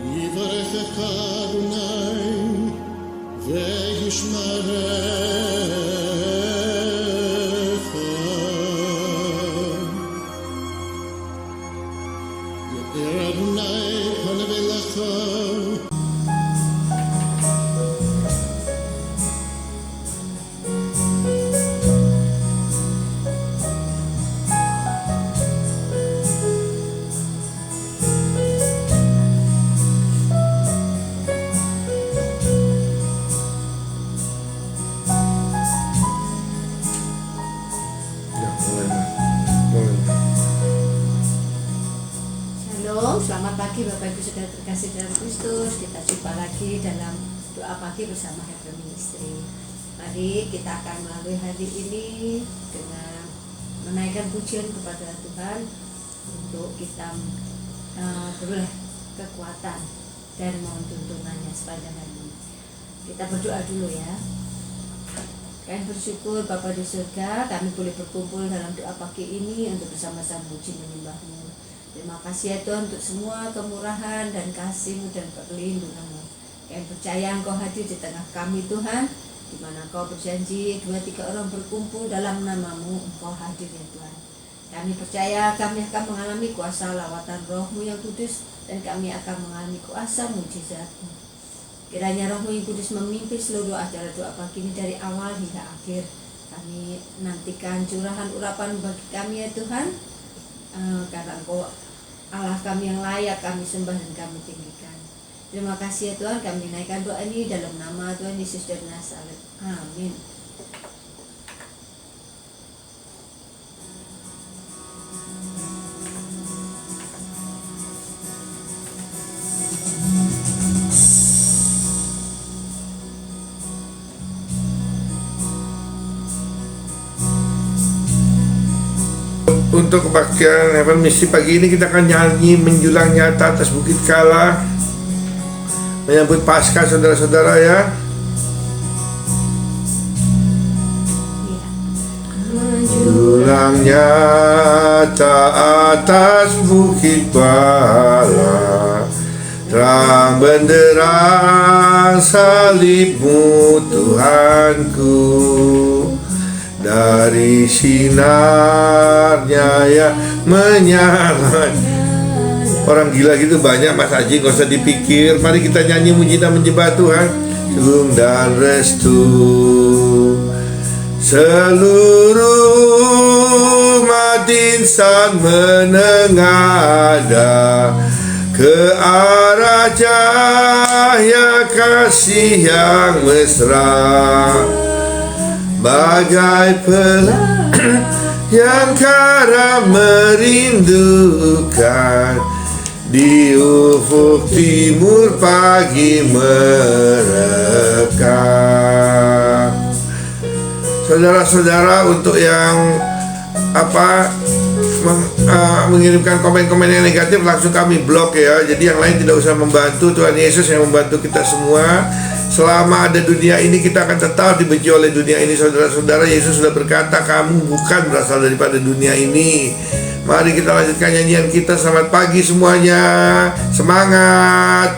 יברכך אדוני וישמרך, יאר אדוני פניו אליך Selamat pagi Bapak Ibu Saudara terkasih dalam Kristus. Kita jumpa lagi dalam doa pagi bersama Heaven Ministry. Mari kita akan melalui hari ini dengan menaikkan pujian kepada Tuhan untuk kita beroleh kekuatan dan mohon tuntunannya sepanjang hari ini. Kita berdoa dulu ya. Kami bersyukur Bapa di surga, kami boleh berkumpul dalam doa pagi ini untuk bersama-sama puji menyembah-Mu. Terima kasih ya Tuhan untuk semua kemurahan dan kasih-Mu dan perlindungan-Mu. Kami percaya Engkau hadir di tengah kami Tuhan, di mana Engkau berjanji 2-3 orang berkumpul dalam nama-Mu, Engkau hadir ya Tuhan. Kami percaya kami akan mengalami kuasa lawatan Roh-Mu yang kudus, dan kami akan mengalami kuasa mujizat-Mu. Kiranya Roh-Mu yang kudus memimpin seluruh acara doa pagi ini dari awal hingga akhir. Kami nantikan curahan urapan bagi kami ya Tuhan, karena Engkau Allah kami yang layak kami sembah dan kami tinggikan. Terima kasih ya Tuhan, kami naikkan doa ini dalam nama Tuhan Yesus dari Nazaret. Amin. Untuk kebaktian Heaven Ministry pagi ini kita akan nyanyi menjulang nyata atas Bukit Kala, menyambut Paskah saudara-saudara ya. Menjulang nyata atas Bukit Kala, terang benderang salib-Mu Tuhanku. Dari sinarnya yang menyala. Orang gila gitu banyak Mas Aji, gak usah dipikir. Mari kita nyanyi muji dan menyembah Tuhan. Sung dan restu seluruh umat insan menengadah ke arah cahaya kasih yang mesra, bagai pelangi yang kara merindukan di ufuk timur pagi merekam. Saudara-saudara, untuk yang mengirimkan komen-komen yang negatif langsung kami blok ya. Jadi yang lain tidak usah membantu. Tuhan Yesus yang membantu kita semua. Selama ada dunia ini kita akan tetap dibenci oleh dunia ini. Saudara-saudara, Yesus sudah berkata kamu bukan berasal daripada dunia ini. Mari kita lanjutkan nyanyian kita. Selamat pagi semuanya, semangat.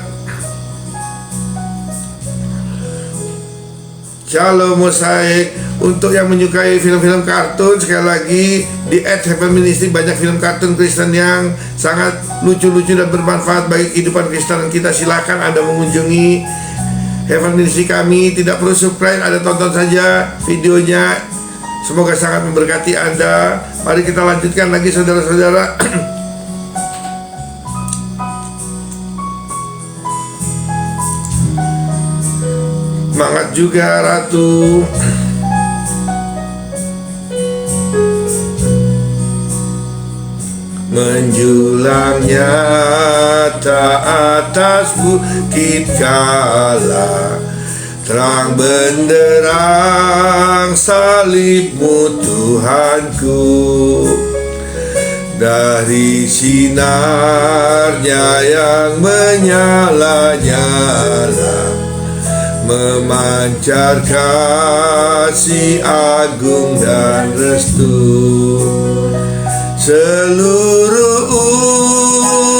Shalom Mosaik. Untuk yang menyukai film-film kartun, sekali lagi di @Heaven Ministry banyak film kartun Kristen yang sangat lucu-lucu dan bermanfaat bagi kehidupan Kristen kita. Silakan Anda mengunjungi Heaven Ministry kami. Tidak perlu subscribe, ada tonton saja videonya. Semoga sangat memberkati Anda. Mari kita lanjutkan lagi saudara-saudara. Semangat juga Ratu. Menjulang nyata atas Bukit Kala, terang benderang salib-Mu Tuhanku. Dari sinarnya yang menyala-nyala, memancar kasih agung dan restu. Seluruh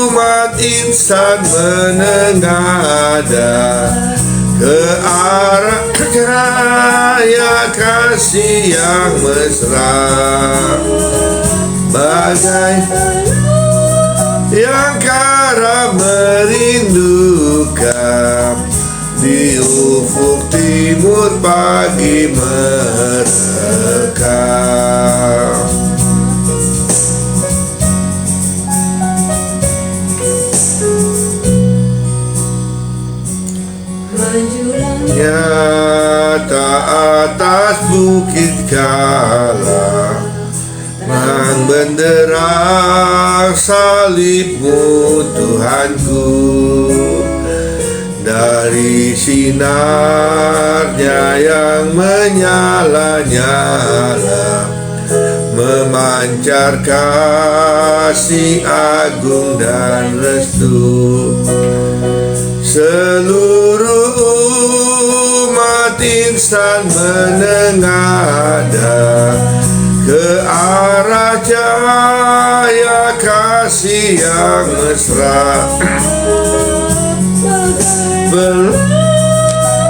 umat umat insan menengada ke arah cahaya kasih yang mesra, bagai yang karam merindukan di ufuk timur pagi merekam. Nyata atas bukit kala mengbenderang salibmu Tuhanku, dari sinarnya yang menyala-nyala memancar kasih agung dan restu. Seluruh umat insan menengada ke arah cahaya kasih yang mesra,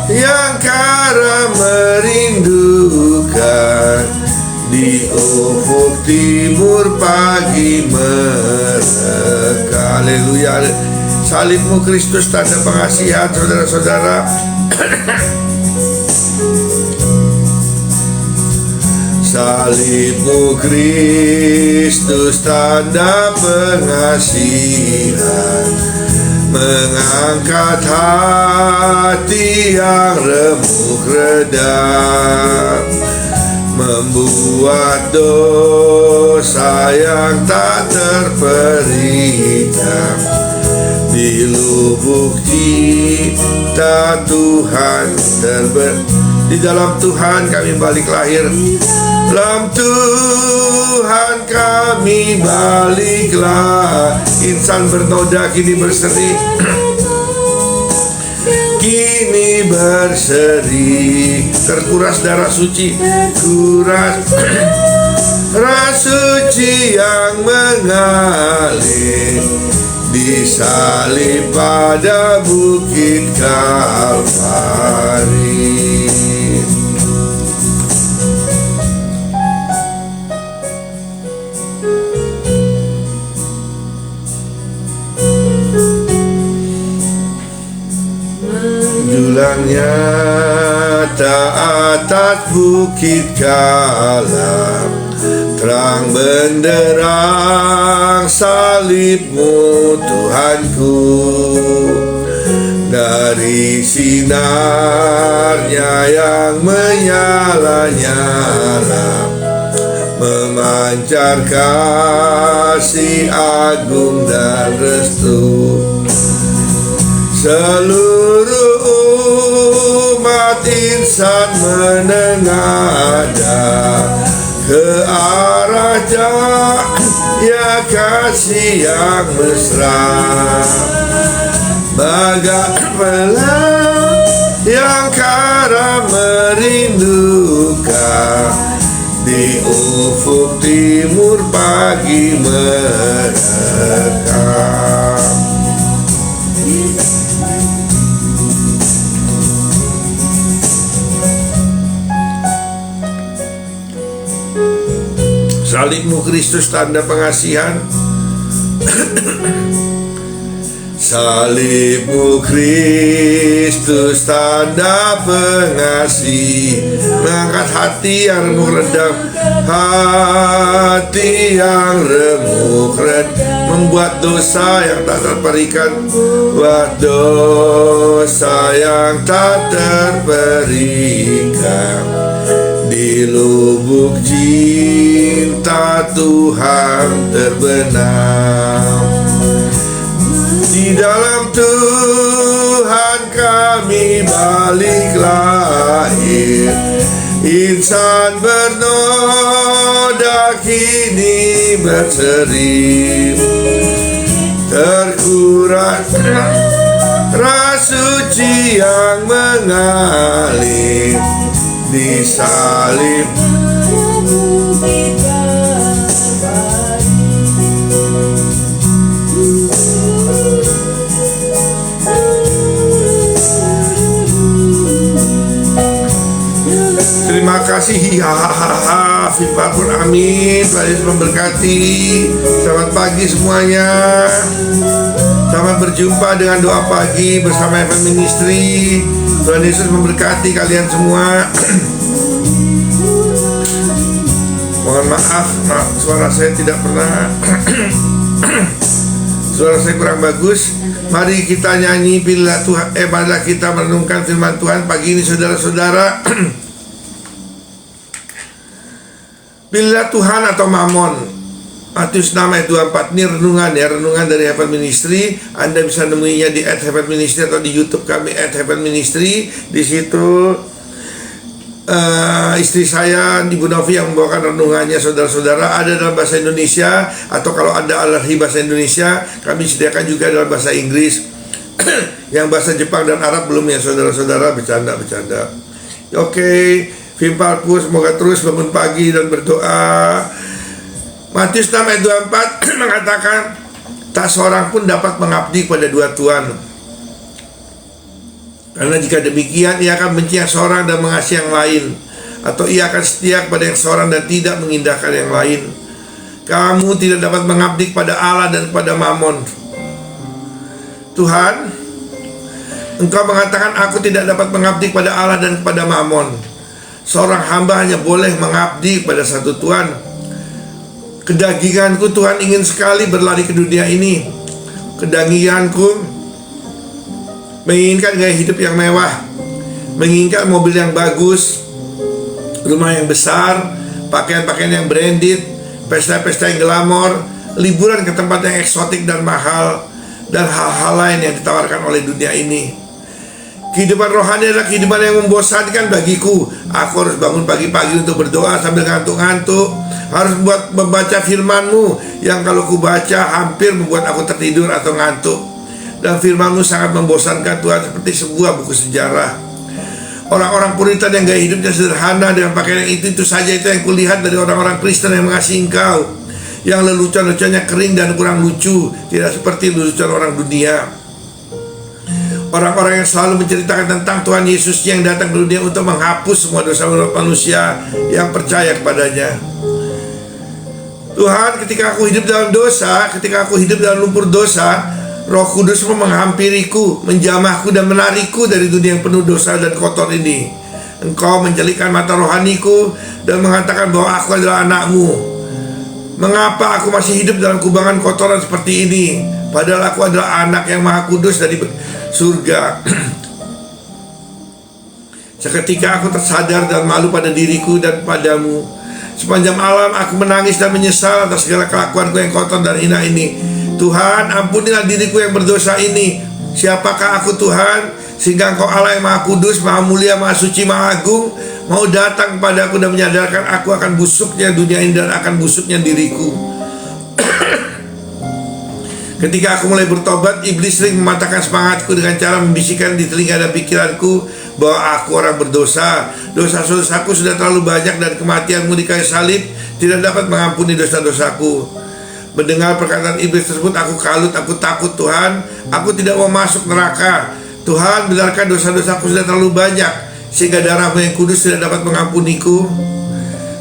yang karam merindukan di ufuk timur pagi mereka. Haleluya. Salibmu Kristus tanda pengasihan, saudara-saudara. Salibmu Kristus tanda pengasihan, mengangkat hati yang remuk redam, membuat dosa yang tak terperikan. Di lubuk cita Tuhan di dalam Tuhan kami balik lahir. Dalam Tuhan kami baliklah. Insan bernoda kini berseri, kini berseri. Terkuras darah suci, kuras darah suci yang mengalir, disalib pada bukit Kalvari. Julangnya tak atas bukit Kalam, terang benderang salibmu Tuhanku, dari sinarnya yang menyala-nyala memancar kasih agung dan restu. Seluruh umat insan menengada ke arah cahaya kasih yang mesra, bagai pelang yang karam merindukan di ufuk timur pagi merekam. Salibmu Kristus tanda pengasihan. Salibmu Kristus tanda pengasih, mengangkat hati yang remuk redam, hati yang remuk redam, membuat dosa yang tak terperikan, buat dosa yang tak terperikan. Di lubuk cinta Tuhan terbenam. Di dalam Tuhan kami balik lahir. Insan bernoda kini berseri, terkuras darah suci yang mengalir, disalib hahaha, Fipapun, amin. Tuhan Yesus memberkati. Selamat pagi semuanya. Selamat berjumpa dengan doa pagi bersama FM Ministry. Tuhan Yesus memberkati kalian semua. Mohon maaf, suara saya tidak pernah suara saya kurang bagus. Mari kita nyanyi, bila Tuhan, marilah kita merenungkan firman Tuhan pagi ini, saudara-saudara. Bila Tuhan atau Mamon, Matius 6 ayat 24. Ini renungan ya, renungan dari Heaven Ministry. Anda bisa nemuinya di @Heaven Ministry atau di YouTube kami @Heaven Ministry. Di situ istri saya, Ibu Novi, yang membawakan renungannya, saudara-saudara. Ada dalam bahasa Indonesia, atau kalau ada alergi bahasa Indonesia, kami sediakan juga dalam bahasa Inggris. Yang bahasa Jepang dan Arab belum ya, saudara-saudara. Bercanda. Oke, Fimpalpu, semoga terus bangun pagi dan berdoa. Matius 6 ayat 24 mengatakan, tak seorang pun dapat mengabdi pada dua tuan. Karena jika demikian, ia akan benci yang seorang dan mengasihi yang lain, atau ia akan setia kepada yang seorang dan tidak mengindahkan yang lain. Kamu tidak dapat mengabdi kepada Allah dan kepada Mamon. Tuhan, Engkau mengatakan aku tidak dapat mengabdi kepada Allah dan kepada Mamon. Seorang hamba hanya boleh mengabdi pada satu Tuhan. Kedaginganku, Tuhan, ingin sekali berlari ke dunia ini. Kedaginganku menginginkan gaya hidup yang mewah, menginginkan mobil yang bagus, rumah yang besar, pakaian-pakaian yang branded, pesta-pesta yang glamor, liburan ke tempat yang eksotik dan mahal, dan hal-hal lain yang ditawarkan oleh dunia ini. Kehidupan rohani adalah kehidupan yang membosankan bagiku. Aku harus bangun pagi-pagi untuk berdoa sambil ngantuk-ngantuk, harus membaca firman-Mu yang kalau ku baca hampir membuat aku tertidur atau ngantuk. Dan firman-Mu sangat membosankan, Tuhan, seperti sebuah buku sejarah. Orang-orang Puritan yang gaya hidupnya sederhana dengan pakaian yang itu saja, itu yang kulihat dari orang-orang Kristen yang mengasihi Engkau, yang lelucon-leluconnya kering dan kurang lucu, tidak seperti lelucon orang dunia. Orang-orang yang selalu menceritakan tentang Tuhan Yesus yang datang ke dunia untuk menghapus semua dosa manusia yang percaya kepadanya. Tuhan, ketika aku hidup dalam dosa, ketika aku hidup dalam lumpur dosa, Roh Kudus menghampiriku, menjamahku dan menarikku dari dunia yang penuh dosa dan kotor ini. Engkau menjelikan mata rohaniku dan mengatakan bahwa aku adalah anak-Mu. Mengapa aku masih hidup dalam kubangan kotoran seperti ini, padahal aku adalah anak yang maha kudus dari surga. Seketika aku tersadar dan malu pada diriku dan padamu. Sepanjang malam aku menangis dan menyesal atas segala kelakuanku yang kotor dan hina ini. Tuhan, ampunilah diriku yang berdosa ini. Siapakah aku, Tuhan, sehingga Engkau Allah yang maha kudus, maha mulia, maha suci, maha agung, mau datang kepadaku dan menyadarkan aku akan busuknya dunia ini dan akan busuknya diriku. Ketika aku mulai bertobat, iblis sering mematahkan semangatku dengan cara membisikkan di telinga dan pikiranku bahwa aku orang berdosa. Dosa-dosaku sudah terlalu banyak dan kematian-Mu di kayu salib tidak dapat mengampuni dosa-dosaku. Mendengar perkataan iblis tersebut, aku kalut, aku takut, Tuhan. Aku tidak mau masuk neraka. Tuhan, benarkah dosa-dosaku sudah terlalu banyak sehingga darah-Mu yang kudus tidak dapat mengampuniku?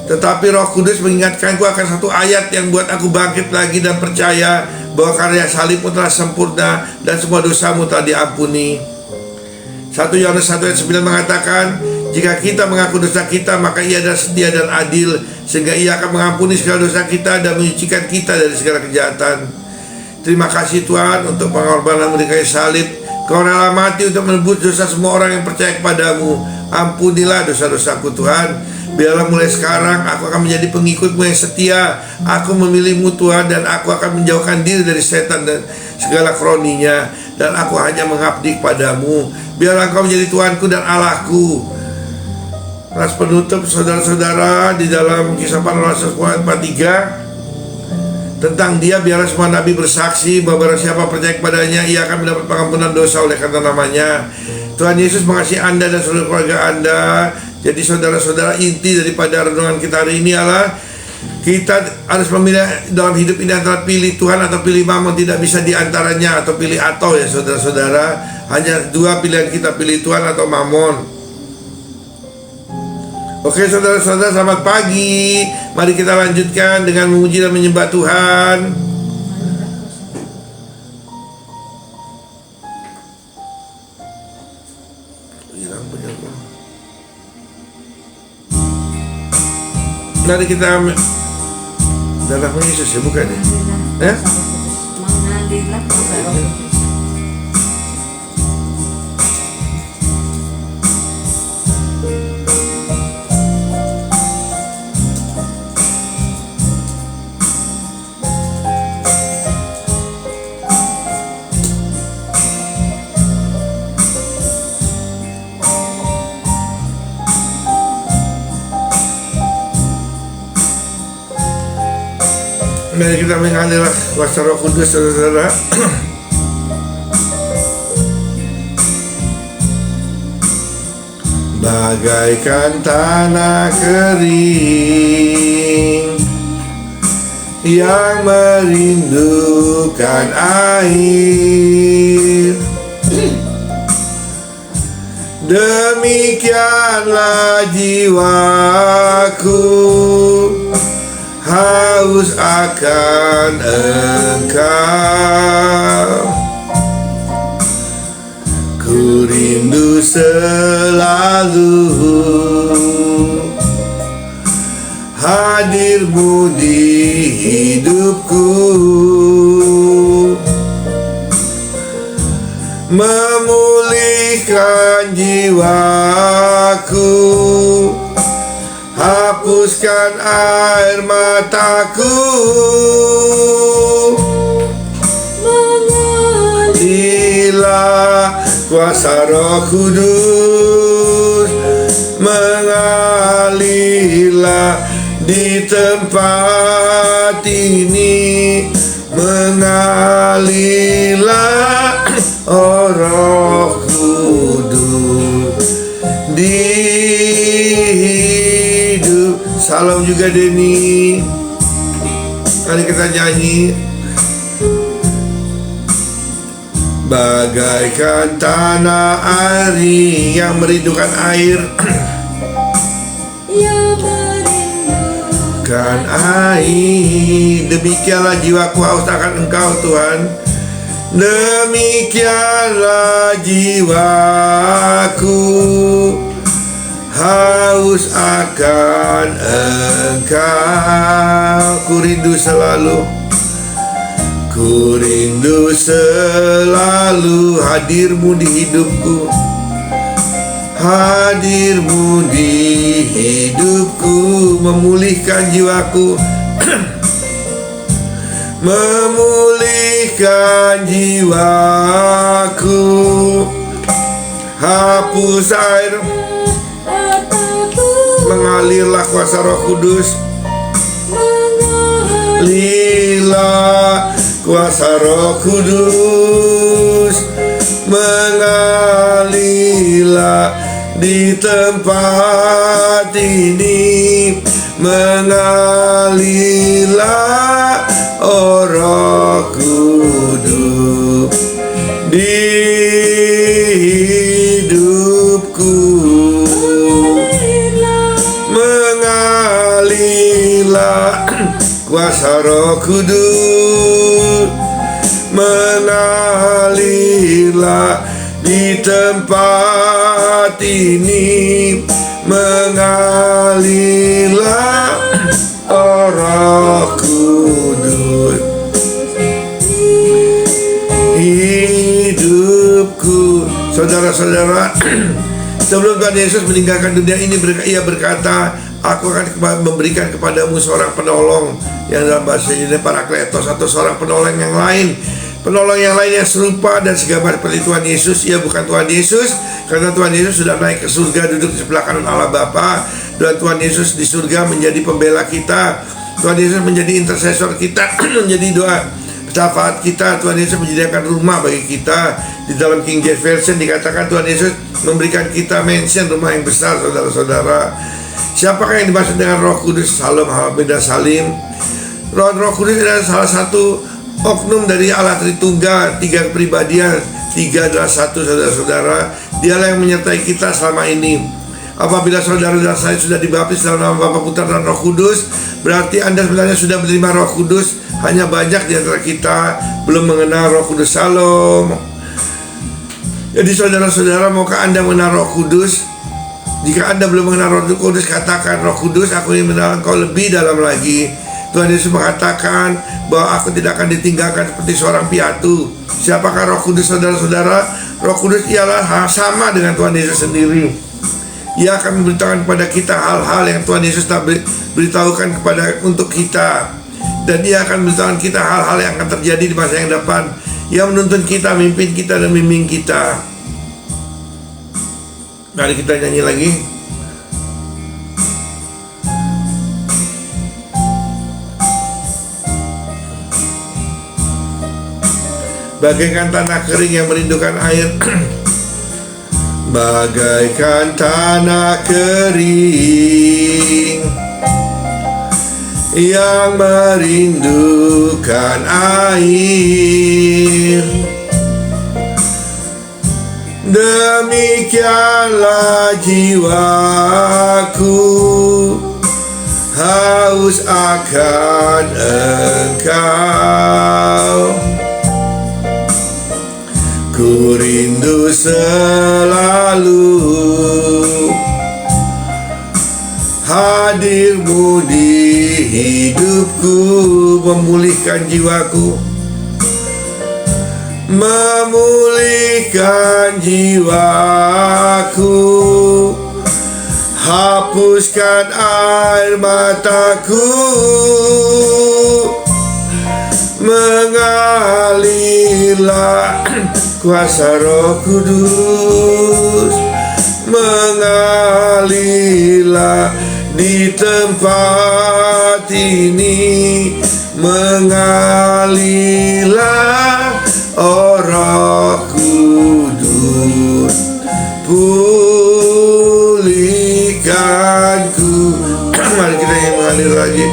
Tetapi Roh Kudus mengingatkanku akan satu ayat yang buat aku bangkit lagi dan percaya bahwa karya salib-Mu telah sempurna dan semua dosa-Mu telah diampuni. 1 Yohanes 1 ayat 9 mengatakan, jika kita mengaku dosa kita, maka Ia adalah setia dan adil, sehingga Ia akan mengampuni segala dosa kita dan menyucikan kita dari segala kejahatan. Terima kasih Tuhan untuk pengorbanan-Mu di kayu salib. Kau rela mati untuk menebus dosa semua orang yang percaya kepadamu. Ampunilah dosa-dosaku, Tuhan. Biarlah mulai sekarang aku akan menjadi pengikut-Mu yang setia. Aku memilih-Mu, Tuhan, dan aku akan menjauhkan diri dari setan dan segala kroninya, dan aku hanya mengabdi kepadamu. Biarlah Engkau menjadi Tuhanku dan Allahku. Kelas penutup, saudara-saudara, di dalam Kisah Para Rasul 43 tentang Dia, biarlah semua nabi bersaksi bahwa barang siapa percaya kepadanya, ia akan mendapat pengampunan dosa oleh karena namanya. Tuhan Yesus mengasihi Anda dan seluruh keluarga Anda. Jadi saudara-saudara, inti daripada renungan kita hari ini adalah kita harus memilih dalam hidup ini antara pilih Tuhan atau pilih Mamon. Tidak bisa diantaranya atau pilih atau, ya saudara-saudara. Hanya dua pilihan kita, pilih Tuhan atau Mamon. Oke saudara-saudara, selamat pagi. Mari kita lanjutkan dengan memuji dan menyembah Tuhan. Hilang punya gua. Mari kita darah Yesus ya, bukan ya? Mengalirlah kuasa Roh Kudus. Mari kita mengalirlah kuasa Roh Kudus, saudara-saudara. Bagaikan tanah kering yang merindukan air, demikianlah jiwaku haus akan Engkau. Ku rindu selalu hadir-Mu di hidupku, memulihkan jiwaku, hapuskan air mataku, mengalirlah kuasa Roh Kudus, mengalirlah di tempat ini, mengalirlah oh Roh Kudus di hidup. Salam juga Denny. Mari kita nyanyi. Bagaikan tanah air yang merindukan air, yang merindukan air, demikianlah jiwaku haus akan Engkau Tuhan. Demikianlah jiwaku haus akan Engkau. Ku rindu selalu, ku rindu selalu hadir-Mu di hidupku, hadir-Mu di hidupku, memulihkan jiwaku, memulihkan jiwaku, hapus air, mengalirlah kuasa Roh Kudus, mengalirlah kuasa Roh Kudus, mengalirlah di tempat ini, mengalirlah oh Roh Kudus di hidupku, mengalirlah kuasa Roh Kudus, mengalirlah di tempat ini, mengalirlah oh Roh Kudus hidupku. Saudara-saudara, sebelum Tuhan Yesus meninggalkan dunia ini, Ia berkata, aku akan memberikan kepadamu seorang penolong, yang dalam bahasa Yunani Parakletos, atau seorang penolong yang lain. Penolong yang lain yang serupa dan segambar seperti Tuhan Yesus. Ia bukan Tuhan Yesus, karena Tuhan Yesus sudah naik ke surga, duduk di sebelah kanan Allah Bapa. Dan Tuhan Yesus di surga menjadi pembela kita. Tuhan Yesus menjadi intercessor kita, menjadi doa syafaat kita. Tuhan Yesus menyediakan rumah bagi kita. Di dalam King James Version dikatakan Tuhan Yesus memberikan kita mansion, rumah yang besar, saudara-saudara. Siapakah yang dimaksud dengan Roh Kudus? Salam Hamida Salim. Roh Kudus adalah salah satu oknum dari Allah Tritunggal, tiga kepribadian, tiga adalah satu, saudara-saudara. Dialah yang menyertai kita selama ini. Apabila saudara dan saya sudah dibaptis dalam nama Bapa, Putra, dan Roh Kudus, berarti Anda sebenarnya sudah menerima Roh Kudus. Hanya banyak di antara kita belum mengenal Roh Kudus. Shalom. Jadi saudara-saudara, maukah Anda mengenal Roh Kudus? Jika Anda belum mengenal Roh Kudus, katakan, Roh Kudus, aku ingin mengenal Engkau lebih dalam lagi. Tuhan Yesus mengatakan bahwa aku tidak akan ditinggalkan seperti seorang piatu. Siapakah Roh Kudus, saudara-saudara? Roh Kudus ialah sama dengan Tuhan Yesus sendiri. Ia akan memberitahukan kepada kita hal-hal yang Tuhan Yesus tak beritahukan untuk kita. Dan Ia akan memberitahukan kita hal-hal yang akan terjadi di masa yang depan. Ia menuntun kita, memimpin kita, dan membimbing kita. Mari kita nyanyi lagi. Bagaikan tanah kering yang merindukan air. Bagaikan tanah kering yang merindukan air, demikianlah jiwaku haus akan Engkau. Ku rindu selalu hadir-Mu di hidupku, memulihkan jiwaku, memulihkan jiwaku, hapuskan air mataku, mengalirlah kuasa Roh Kudus, mengalirlah di tempat ini, mengalirlah, oh Roh Kudus, pulihkanku. Mari kita yang mengalir lagi.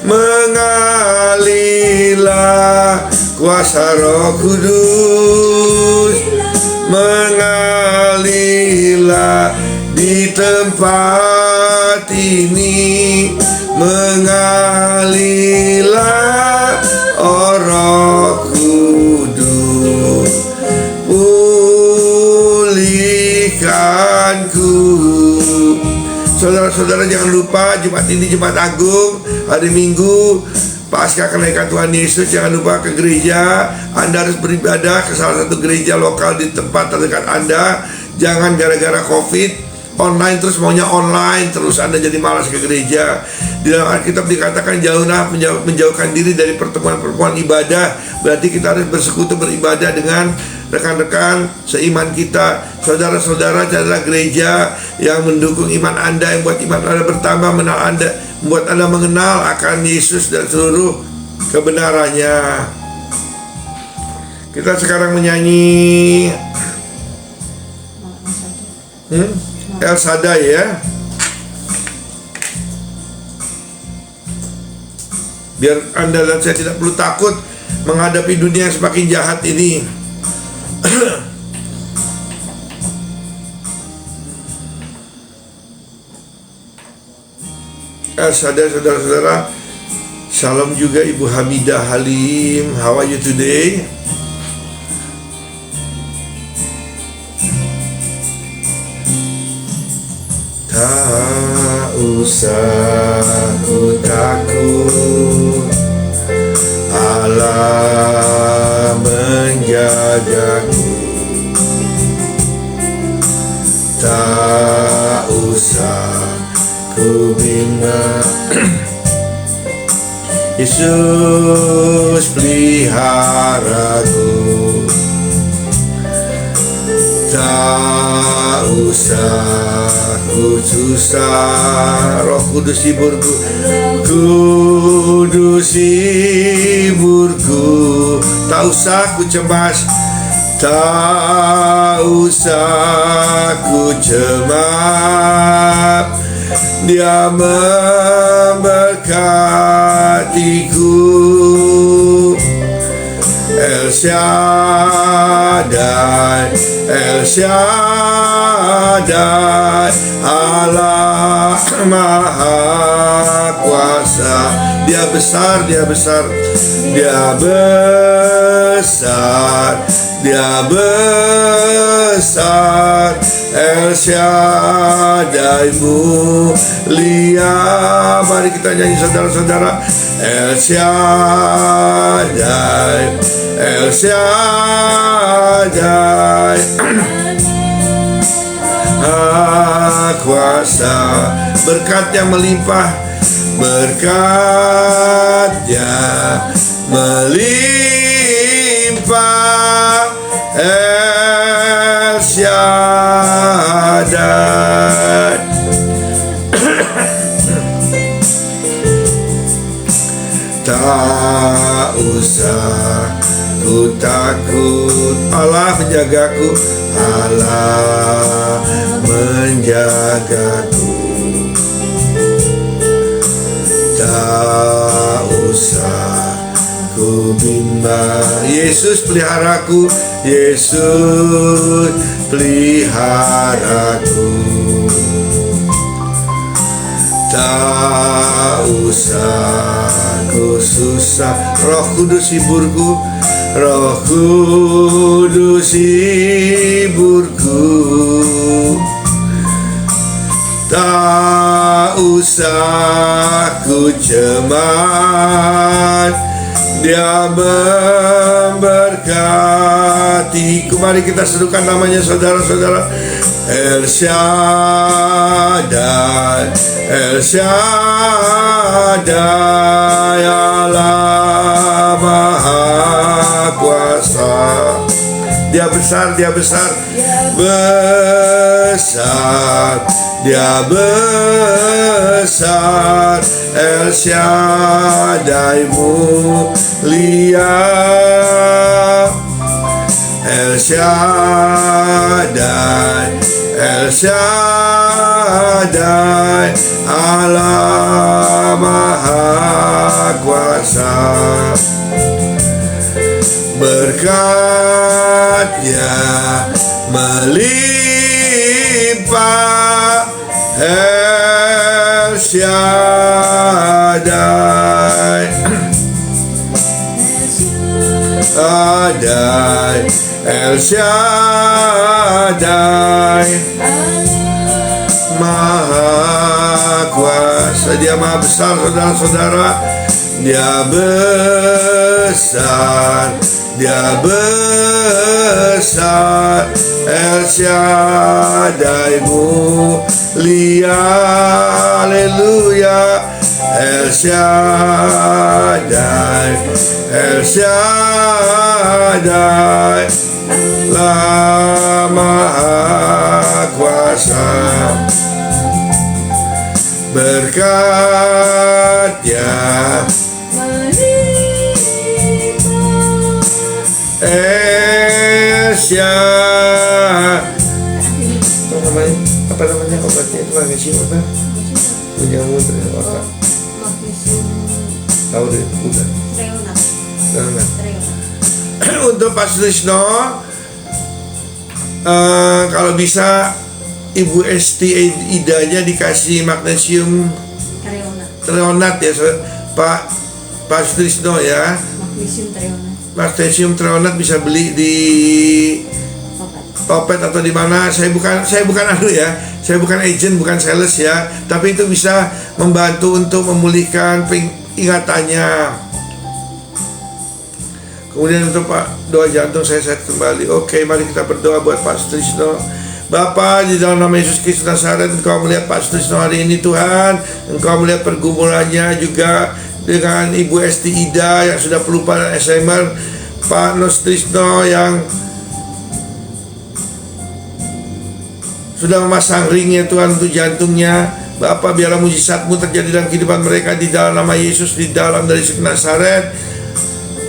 Mengalirlah kuasa Roh Kudus, mengalirlah di tempat ini, mengalirlah, oh Roh Kudus, pulihkanku. Saudara-saudara, jangan lupa Jumat ini Jumat Agung, hari Minggu Pasca kenaikan Tuhan Yesus. Jangan lupa ke gereja. Anda harus beribadah ke salah satu gereja lokal di tempat terdekat Anda. Jangan gara-gara COVID online terus maunya online terus Anda jadi malas ke gereja. Di dalam Alkitab dikatakan jauhlah, menjauhkan diri dari pertemuan-pertemuan ibadah. Berarti kita harus bersekutu beribadah dengan rekan-rekan seiman kita. Saudara-saudara, carilah gereja yang mendukung iman Anda, yang buat iman Anda bertambah, membuat Anda mengenal akan Yesus dan seluruh kebenarannya. Kita sekarang menyanyi El Shaddai ya. Biar Anda dan saya tidak perlu takut menghadapi dunia yang semakin jahat ini. El Shaddai, saudara-saudara. Shalom juga Ibu Hamidah Halim. How are you today? Tak usah ku takut, Allah menjagaku. Tak usah ku bimbang, Yesus peliharaku. Tak usah ku susah, Roh Kudus hiburku, Kudus hiburku. Tak usah ku cemas, tak usah ku cemas, Dia memberkatiku. El El Shaddai, El Shaddai, Allah Maha Kuasa. Dia besar, Dia besar, Dia besar, Dia besar. El Shaddai mulia. Mari kita nyanyi saudara-saudara. El Shaddai, El Shaddai, kuasa. Berkat yang melimpah, berkatnya melimpah. El Shaddai. Tak usah ku takut, Allah menjagaku, Allah menjagaku. Tak usah ku bimbang, Yesus peliharaku, Yesus peliharaku. Tak usah ku susah, Roh Kudus hiburku, Roh Kudus hiburku. Tak usah ku cemas, Dia memberkatiku. Mari kita serukan namanya saudara-saudara. El Shaddai, El Shaddai, Allah Maha Kuasa. Dia besar, Dia besar, besar, Dia besar. El Shaddai mulia, El Shaddai, El Shaddai, Allah Maha Kuasa. Berkatnya melimpah. El Shaddai, Shaddai, El Shaddai, Maha Kuasa. Dia Maha besar, saudara-saudara. Dia besar, Dia besar. El Shaddai mulia, haleluya. El Shaddai, El Shaddai, La Maha Kuasa. Berkatnya El Shaddai. Apa namanya obatnya itu, magnesium apa? Menjamu otak. Tahu deh, udah. Untuk Pak Sutrisno, kalau bisa Ibu Esti Idanya dikasih magnesium treonat ya, Pak Sutrisno ya. Magnesium treonat bisa beli di Topet atau di mana. Saya bukan anu ya, saya bukan agent, bukan sales ya, tapi itu bisa membantu untuk memulihkan ingatannya. Kemudian untuk Pak, doa jantung saya sehat kembali. Oke, mari kita berdoa buat Pak Sutrisno. Bapa, di dalam nama Yesus Kristus Nazaret, Engkau melihat Pak Sutrisno hari ini Tuhan. Engkau melihat pergumulannya juga dengan Ibu Esti Ida yang sudah pelupa Alzheimer, Pak Sutrisno yang sudah memasang ringnya Tuhan untuk jantungnya. Bapak, biarlah mujizat-Mu terjadi dalam kehidupan mereka di dalam nama Yesus, di dalam dari Yesus Nazaret.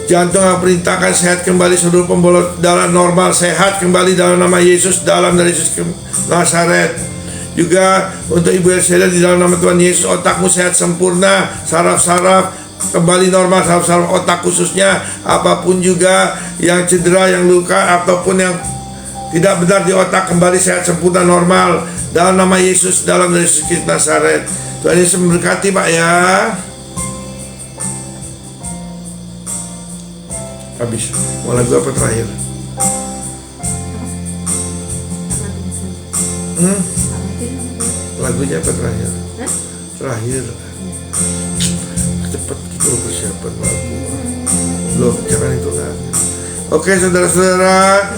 Jantung yang perintahkan sehat kembali, seluruh pembuluh darah normal sehat kembali dalam nama Yesus, dalam dari Yesus Nazaret. Juga untuk Ibu Elseda di dalam nama Tuhan Yesus, otakmu sehat sempurna, saraf-saraf kembali normal saraf-saraf otak khususnya, apapun juga yang cedera, yang luka ataupun yang tidak benar di otak kembali sehat sempurna normal dalam nama Yesus, dalam Yesus Kristus Nazaret. Tuhan Yesus memberkati Pak ya. Habis. Mau lagu apa terakhir? Lagunya apa terakhir? Terakhir. Cepat gitu persiapan lagu. Loh, jangan itu lagi. Oke, saudara-saudara,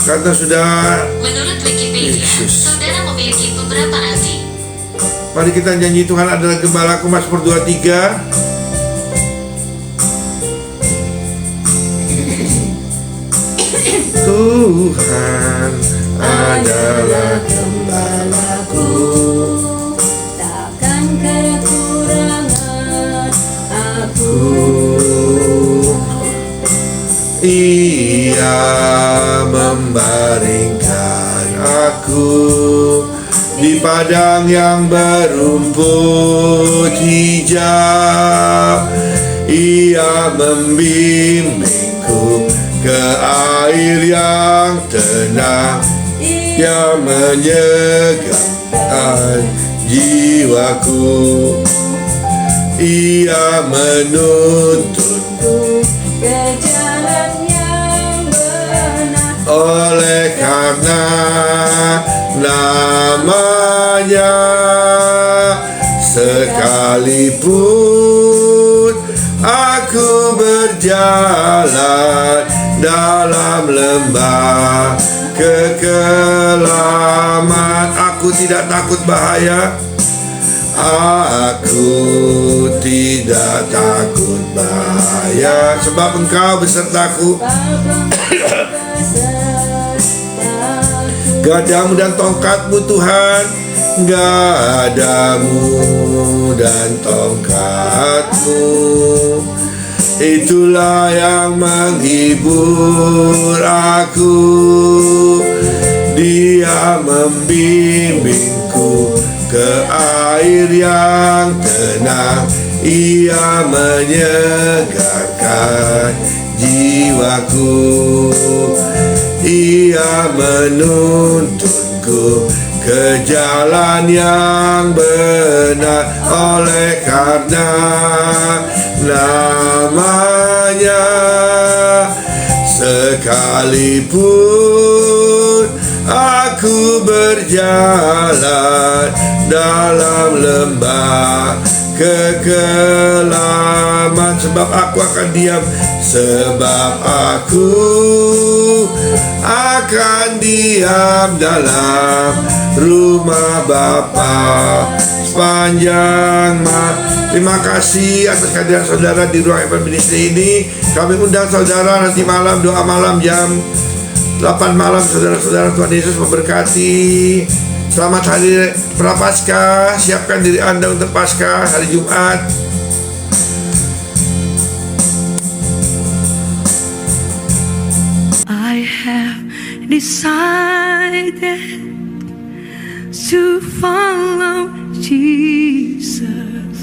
karena sudah menurut Wikipedia, saudara memiliki beberapa arti. Mari kita nyanyi Tuhan adalah gembalaku, Mazmur 23. Tuhan adalah gembalaku, takkan kekurangan aku. Ia membaringkan aku di padang yang berumput hijau. Ia membimbingku ke air yang tenang, yang menyegarkan jiwaku. Ia menuntunku ke jalan yang benar, oleh karena namanya. Sekalipun aku berjalan dalam lembah kekelaman, aku tidak takut bahaya. Aku tidak takut bahaya, sebab Engkau besertaku. Gadamu dan tongkatmu Tuhan, gadamu dan tongkatmu, itulah yang menghibur aku. Dia membimbingku ke air yang tenang, ia menyegarkan jiwaku. Ia menuntunku ke jalan yang benar, oleh karena namanya. Sekalipun aku berjalan dalam lembah kekelaman, sebab aku akan diam, sebab aku akan diam dalam rumah Bapa sepanjang Terima kasih atas kehadiran saudara di ruang Evan Ministry ini. Kami undang saudara nanti malam, doa malam jam 8 malam. Saudara-saudara, Tuhan Yesus memberkati. Selamat hari Prapaskah. Siapkan diri Anda untuk Paskah hari Jumat. I have decided to follow Jesus.